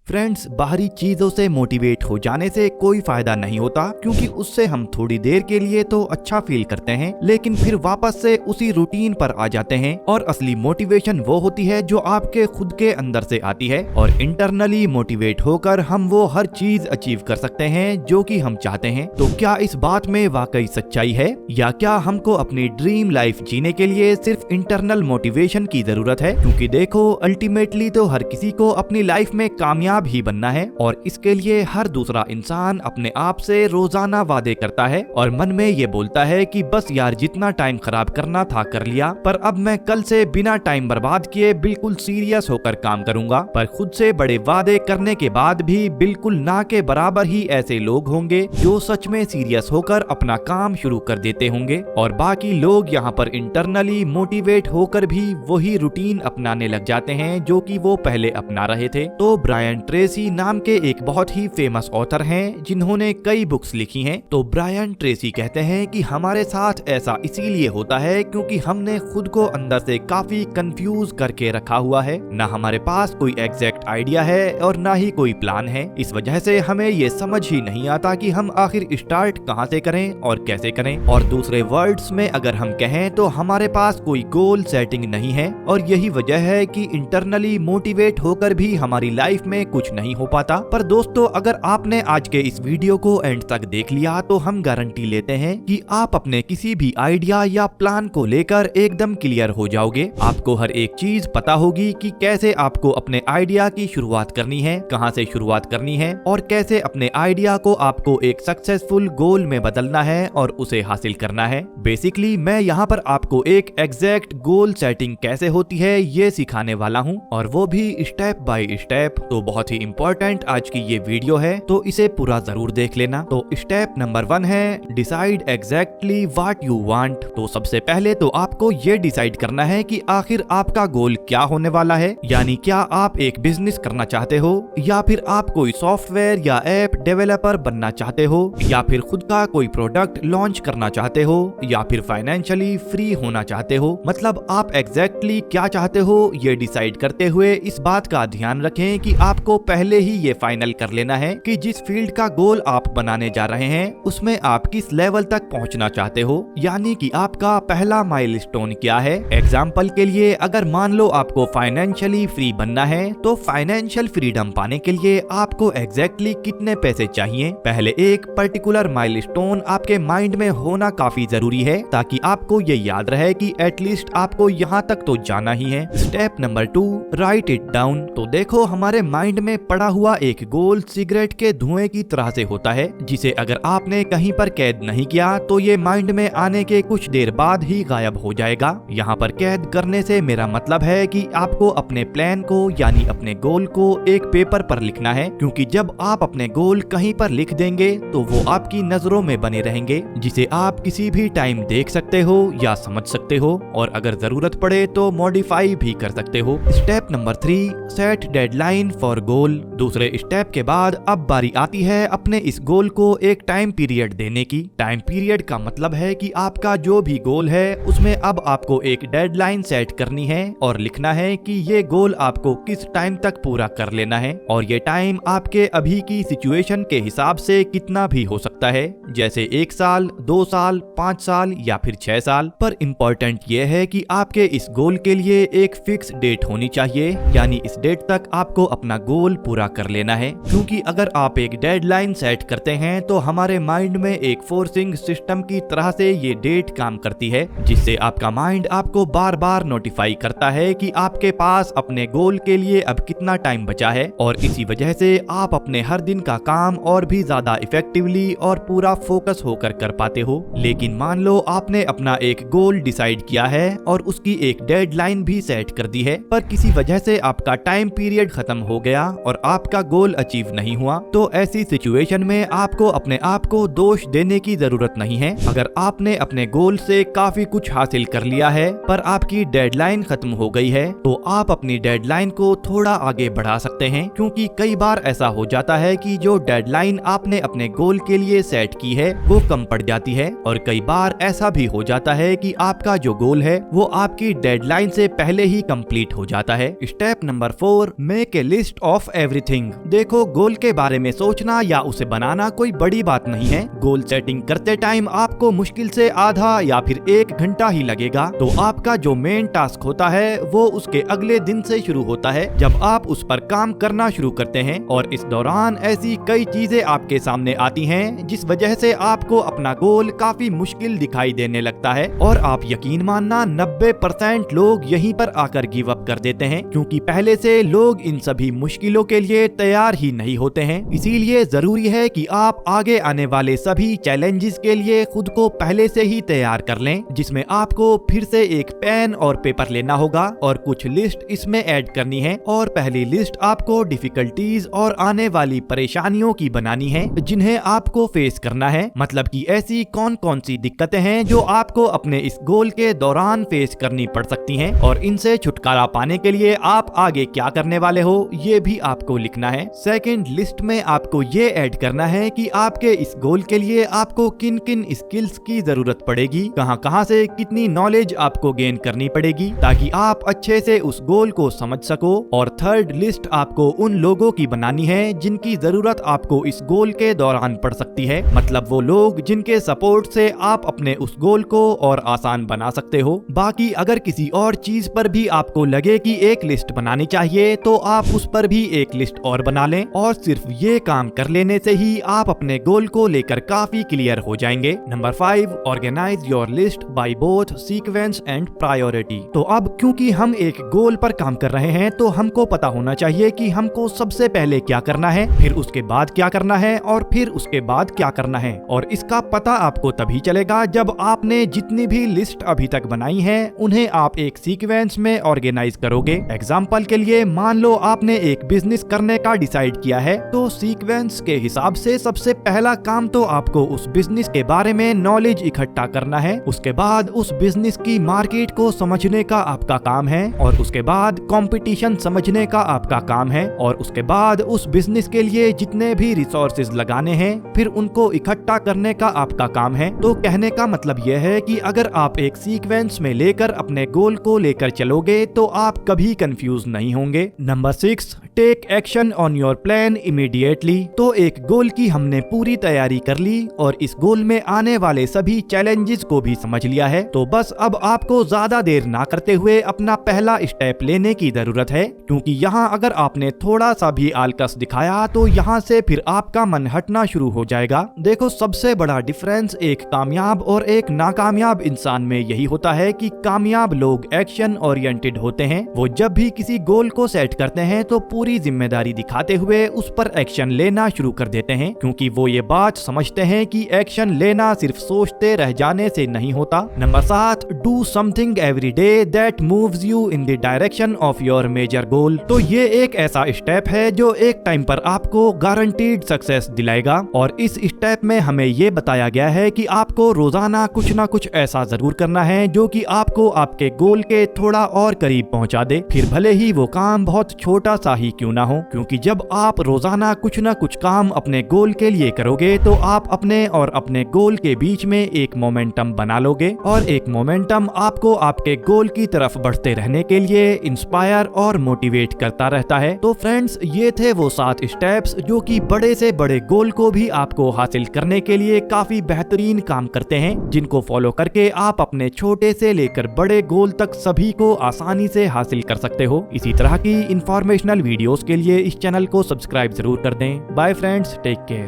Friends, बाहरी चीजों से मोटिवेट हो जाने से कोई फायदा नहीं होता, क्योंकि उससे हम थोड़ी देर के लिए तो अच्छा फील करते हैं, लेकिन फिर वापस से उसी रूटीन पर आ जाते हैं। और असली मोटिवेशन वो होती है जो आपके खुद के अंदर से आती है, और इंटरनली मोटिवेट होकर हम वो हर चीज अचीव कर सकते हैं जो कि हम चाहते हैं। तो क्या इस बात में वाकई सच्चाई है, या क्या हमको अपनी ड्रीम लाइफ जीने के लिए सिर्फ इंटरनल मोटिवेशन की जरूरत है? क्योंकि देखो, अल्टीमेटली तो हर किसी को अपनी लाइफ में कामयाब भी बनना है, और इसके लिए हर दूसरा इंसान अपने आप से रोजाना वादे करता है और मन में ये बोलता है कि बस यार, जितना टाइम खराब करना था कर लिया, पर अब मैं कल से बिना टाइम बर्बाद किए बिल्कुल सीरियस होकर काम करूंगा। पर खुद से बड़े वादे करने के बाद भी बिल्कुल ना के बराबर ही ऐसे लोग होंगे जो सच में सीरियस होकर अपना काम शुरू कर देते होंगे, और बाकी लोग यहाँ पर इंटरनली मोटिवेट होकर भी वही रूटीन अपनाने लग जाते हैं जो कि वो पहले अपना रहे थे। तो ब्रायन ट्रेसी नाम के एक बहुत ही फेमस ऑथर हैं जिन्होंने कई बुक्स लिखी हैं। तो ब्रायन ट्रेसी कहते हैं कि हमारे साथ ऐसा इसीलिए होता है क्योंकि हमने खुद को अंदर से काफी कंफ्यूज करके रखा हुआ है। न हमारे पास कोई एग्जैक्ट आइडिया है और ना ही कोई प्लान है। इस वजह से हमें ये समझ ही नहीं आता कि हम आखिर स्टार्ट कहां से करें और कैसे करें। और दूसरे वर्ड्स में अगर हम कहें तो हमारे पास कोई गोल सेटिंग नहीं है, और यही वजह है कि इंटरनली मोटिवेट होकर भी हमारी लाइफ में कुछ नहीं हो पाता। पर दोस्तों, अगर आपने आज के इस वीडियो को एंड तक देख लिया तो हम गारंटी लेते हैं कि आप अपने किसी भी आइडिया या प्लान को लेकर एकदम क्लियर हो जाओगे। आपको हर एक चीज पता होगी कि कैसे आपको अपने आइडिया की शुरुआत करनी है, कहां से शुरुआत करनी है, और कैसे अपने आइडिया को आपको एक सक्सेसफुल गोल में बदलना है और उसे हासिल करना है। बेसिकली मैं यहाँ पर आपको एक एग्जैक्ट गोल सेटिंग कैसे होती है ये सिखाने वाला हूँ, और वो भी स्टेप बाय स्टेप। तो बहुत ही इंपॉर्टेंट आज की ये वीडियो है, तो इसे पूरा जरूर देख लेना। तो स्टेप नंबर 1 है decide exactly what you want. तो सबसे पहले तो आपको ये डिसाइड करना है कि आखिर आपका गोल क्या होने वाला है। यानी क्या आप एक बिजनेस करना चाहते हो, या फिर आप कोई सॉफ्टवेयर या ऐप डेवलपर बनना चाहते हो, या फिर खुद का कोई प्रोडक्ट लॉन्च करना चाहते हो, या फिर फाइनेंशियली फ्री होना चाहते हो। मतलब आप एग्जैक्टली क्या चाहते हो ये डिसाइड करते हुए इस बात का ध्यान रखें कि आपको पहले ही ये फाइनल कर लेना है कि जिस फील्ड का गोल आप बनाने जा रहे हैं उसमें आप किस लेवल तक पहुंचना चाहते हो, यानी कि आपका पहला माइलस्टोन क्या है। एग्जाम्पल के लिए, अगर मान लो आपको फाइनेंशियली फ्री बनना है, तो फाइनेंशियल फ्रीडम पाने के लिए आपको एग्जैक्टली कितने पैसे चाहिए, पहले एक पर्टिकुलर माइलस्टोन आपके माइंड में होना काफी जरूरी है, ताकि आपको ये याद रहे कि एटलीस्ट आपको यहाँ तक तो जाना ही है। Step number 2, right it down. तो देखो, हमारे माइंड में पड़ा हुआ एक गोल सिगरेट के धुएं की तरह से होता है, जिसे अगर आपने कहीं पर कैद नहीं किया तो ये माइंड में आने के कुछ देर बाद ही गायब हो जाएगा। यहाँ पर कैद करने से मेरा मतलब है कि आपको अपने प्लान को, यानी अपने गोल को एक पेपर पर लिखना है, क्योंकि जब आप अपने गोल कहीं पर लिख देंगे तो वो आपकी नजरों में बने रहेंगे, जिसे आप किसी भी टाइम देख सकते हो या समझ सकते हो, और अगर जरूरत पड़े तो मॉडिफाई भी कर सकते हो। Step number 3, set deadline for goal. दूसरे स्टेप के बाद अब बारी आती है अपने इस गोल को एक टाइम पीरियड देने की। टाइम पीरियड का मतलब है कि आपका जो भी गोल है उसमें अब आपको एक डेडलाइन सेट करनी है और लिखना है कि ये गोल आपको किस टाइम तक पूरा कर लेना है, और ये टाइम आपके अभी की सिचुएशन के हिसाब से कितना भी हो सकता है, जैसे 1 साल, 2 साल, 5 साल या फिर 6 साल। पर इम्पोर्टेंट ये है कि आपके इस गोल के लिए एक फिक्स डेट होनी चाहिए, यानी इस डेट तक आपको अपना गोल पूरा कर लेना है। क्योंकि अगर आप एक डेडलाइन सेट करते हैं तो हमारे माइंड में एक फोर्सिंग सिस्टम की तरह से ये डेट काम करती है, जिससे आपका माइंड आपको बार बार नोटिफाई करता है कि आपके पास अपने गोल के लिए अब कितना टाइम बचा है, और इसी वजह से आप अपने हर दिन का काम और भी ज्यादा इफेक्टिवली और पूरा फोकस होकर कर पाते हो। लेकिन मान लो आपने अपना एक गोल डिसाइड किया है और उसकी एक डेडलाइन भी सेट कर दी है, पर किसी वजह से आपका टाइम पीरियड खत्म हो गया और आपका गोल अचीव नहीं हुआ, तो ऐसी सिचुएशन में आपको अपने आप को दोष देने की जरूरत नहीं है। अगर आपने अपने गोल से काफी कुछ हासिल कर लिया है पर आपकी डेडलाइन खत्म हो गई है, तो आप अपनी डेडलाइन को थोड़ा आगे बढ़ा सकते हैं, क्योंकि कई बार ऐसा हो जाता है कि जो डेडलाइन आपने अपने गोल के लिए सेट की है वो कम पड़ जाती है, और कई बार ऐसा भी हो जाता है कि आपका जो गोल है वो आपकी डेडलाइन से पहले ही कंप्लीट हो जाता है। Step number 4, make a list of everything. देखो, गोल के बारे में सोचना या उसे बनाना कोई बड़ी बात नहीं है। गोल सेटिंग करते टाइम आपको मुश्किल से आधा या फिर 1 घंटा ही लगेगा। तो आपका जो मेन टास्क होता है वो उसके अगले दिन से शुरू होता है, जब आप उस पर काम करना शुरू करते हैं। और इस दौरान ऐसी कई चीजें आपके सामने आती हैं जिस वजह से आपको अपना गोल काफी मुश्किल दिखाई देने लगता है। और आप यकीन मानना 90% लोग यहीं पर आकर गिव अप कर देते हैं, क्योंकि पहले से लोग इन सभी मुश्किलों के लिए तैयार ही नहीं होते हैं। इसीलिए जरूरी है कि आप आगे आने वाले सभी चैलेंजेस के लिए खुद को पहले से ही तैयार कर लें, जिसमें आपको फिर से एक पेन और पेपर लेना होगा और कुछ लिस्ट इसमें ऐड करनी है। और पहली लिस्ट आपको डिफिकल्टीज और आने वाली परेशानियों की बनानी है जिन्हें आपको फेस करना है। मतलब कि ऐसी कौन कौन सी दिक्कतें हैं जो आपको अपने इस गोल के दौरान फेस करनी पड़ सकती हैं, और इनसे छुटकारा पाने के लिए आप आगे क्या करने वाले हो ये भी आपको लिखना है। सेकंड लिस्ट में आपको ये ऐड करना है कि आपके इस गोल के लिए आपको किन किन स्किल्स की जरूरत पड़ेगी, कहां कहां से कितनी नॉलेज आपको गेन करनी पड़ेगी, ताकि आप अच्छे से उस गोल को समझ सको। और थर्ड लिस्ट आपको उन लोगों की बनानी है जिनकी जरूरत आपको इस गोल के दौरान पड़ सकती है। मतलब वो लोग जिनके सपोर्ट से आप अपने उस गोल को और आसान बना सकते हो। बाकी अगर किसी और चीज पर भी आपको लगे कि एक लिस्ट बनानी चाहिए तो आप उस पर भी एक लिस्ट और बना लें, और सिर्फ ये काम कर लेने से ही आप अपने गोल को लेकर काफी क्लियर हो जाएंगे। Number 5, organise your list by both sequence and priority. तो अब क्योंकि हम एक गोल पर काम कर रहे हैं तो हमको पता होना चाहिए कि हमको सबसे पहले क्या करना है, फिर उसके बाद क्या करना है और फिर उसके बाद क्या करना है। और इसका पता आपको तभी चलेगा जब आपने जितनी भी लिस्ट अभी तक बनाई है उन्हें आप एक सीक्वेंस में ऑर्गेनाइज करोगे। एग्जाम्पल के लिए मान लो आपने एक बिजनेस करने का डिसाइड किया है, तो सीक्वेंस के हिसाब से सबसे पहला काम तो आपको उस बिजनेस के बारे में नॉलेज इकट्ठा करना है। उसके बाद उस बिजनेस की मार्केट को समझने का आपका काम है, और उसके बाद कंपटीशन समझने का आपका काम है, और उसके बाद उस बिजनेस के लिए जितने भी रिसोर्सेज लगाने हैं फिर उनको इकट्ठा करने का आपका काम है। तो कहने का मतलब यह है कि अगर आप एक सीक्वेंस में लेकर अपने गोल को लेकर चलोगे तो आप कभी कंफ्यूज नहीं होंगे। Number 6, take action on your plan immediately. तो एक गोल की हमने पूरी तैयारी कर ली और इस गोल में आने वाले सभी चैलेंजेस को भी समझ लिया है, तो बस अब आपको ज्यादा देर ना करते हुए अपना पहला स्टेप लेने की जरूरत है। क्योंकि यहाँ अगर आपने थोड़ा सा भी आलकस दिखाया तो यहाँ से फिर आपका मन हटना शुरू हो जाएगा। देखो, सबसे बड़ा डिफरेंस एक कामयाब और एक नाकामयाब इंसान में यही होता है कि कामयाब लोग एक्शन ओरिएंटेड होते हैं। वो जब भी किसी गोल को सेट करते हैं तो पूरी जिम्मेदारी दिखाते हुए उस पर एक्शन लेना शुरू कर देते हैं, क्योंकि वो ये बात समझते हैं कि एक्शन लेना सिर्फ सोचते रह जाने से नहीं होता। Number 7, do something every day that moves you in the direction of your major goal. तो ये एक ऐसा स्टेप है जो एक टाइम पर आपको गारंटीड सक्सेस दिलाएगा। और इस स्टेप में हमें ये बताया गया है कि आपको रोजाना कुछ ना कुछ ऐसा जरूर करना है जो कि आपको आपके गोल के थोड़ा और करीब पहुंचा दे, फिर भले ही वो काम बहुत छोटा सा ही क्यों ना हो। क्योंकि जब आप रोजाना कुछ ना कुछ काम अपने गोल के लिए करोगे तो आप अपने और अपने गोल के बीच में एक मोमेंटम बना लोगे, और एक मोमेंटम आपको आपके गोल की तरफ बढ़ते रहने के लिए इंस्पायर और मोटिवेट करता रहता है। तो फ्रेंड्स, ये थे वो 7 स्टेप्स जो कि बड़े से बड़े गोल को भी आपको हासिल करने के लिए काफी बेहतरीन काम करते हैं, जिनको फॉलो करके आप अपने छोटे से लेकर बड़े गोल तक सभी को आसानी से हासिल कर सकते हो। इसी तरह की इंफॉर्मेशनल वीडियोस के लिए इस चैनल को सब्सक्राइब जरूर कर दें। Bye friends, take care.